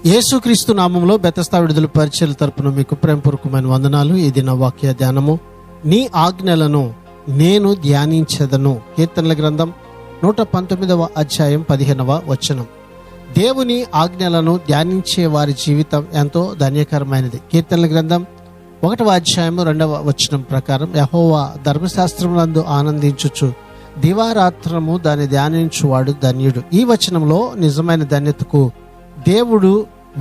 యేసుక్రీస్తు నామములో బెతస్తా విడుదల పరిచర్యల తరపున మీకు ప్రేమపూర్వకమైన వందనాలు. ఇది నా వాక్య ధ్యానము. నీ ఆజ్ఞలను నేను ధ్యానించెదను. కీర్తనల గ్రంథం 119వ అధ్యాయం 15వ వచనం. దేవుని ఆజ్ఞలను ధ్యానించే వారి జీవితం ఎంతో ధన్యకరమైనది. కీర్తనల గ్రంథం 1వ అధ్యాయం 2వ వచనం ప్రకారం, యెహోవా ధర్మశాస్త్రమునందు ఆనందించుచు దివారాత్రము దాన్ని ధ్యానించువాడు ధన్యుడు. ఈ వచనంలో నిజమైన ధన్యతకు దేవుడు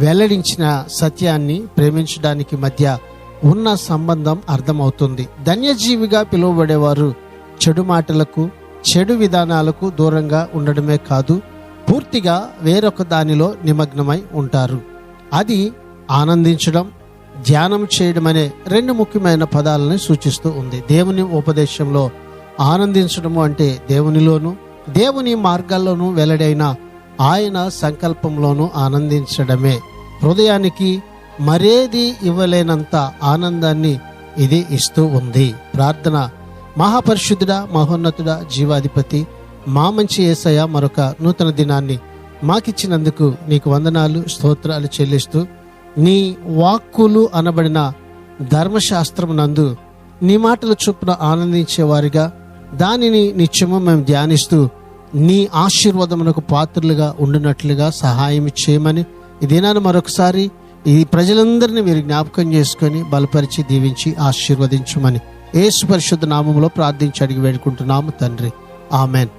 వెల్లడించిన సత్యాన్ని ప్రేమించడానికి మధ్య ఉన్న సంబంధం అర్థమవుతుంది. ధన్యజీవిగా పిలువబడేవారు చెడు మాటలకు, చెడు విధానాలకు దూరంగా ఉండడమే కాదు, పూర్తిగా వేరొక దానిలో నిమగ్నమై ఉంటారు. అది ఆనందించడం, ధ్యానం చేయడం అనే రెండు ముఖ్యమైన పదాలను సూచిస్తూ ఉంది. దేవుని ఉపదేశంలో ఆనందించడము అంటే దేవునిలోను, దేవుని మార్గాల్లోనూ వెల్లడైన ఆయన సంకల్పంలోనూ ఆనందించడమే. హృదయానికి మరేది ఇవ్వలేనంత ఆనందాన్ని ఇది ఇస్తూ ఉంది. ప్రార్థన. మహాపరిశుద్ధుడా, మహోన్నతుడా, జీవాధిపతి, మా మంచి యేసయ్య, మరొక నూతన దినాన్ని మాకిచ్చినందుకు నీకు వందనాలు, స్తోత్రాలు చెల్లిస్తూ, నీ వాక్కులు అనబడిన ధర్మశాస్త్రమునందు నీ మాటల చొప్పున ఆనందించేవారిగా దానిని నిత్యము మేము ధ్యానిస్తూ నీ ఆశీర్వాదమునకు పాత్రలుగా ఉండినట్లుగా సహాయం చేయమని ఈ దినాన్ని మరొకసారి ఈ ప్రజలందరినీ మీరు జ్ఞాపకం చేసుకొని బలపరిచి దీవించి ఆశీర్వదించమని యేసు పరిశుద్ధ నామములో ప్రార్థించి అడిగి వేడుకుంటున్నాము తండ్రి. ఆమెన్.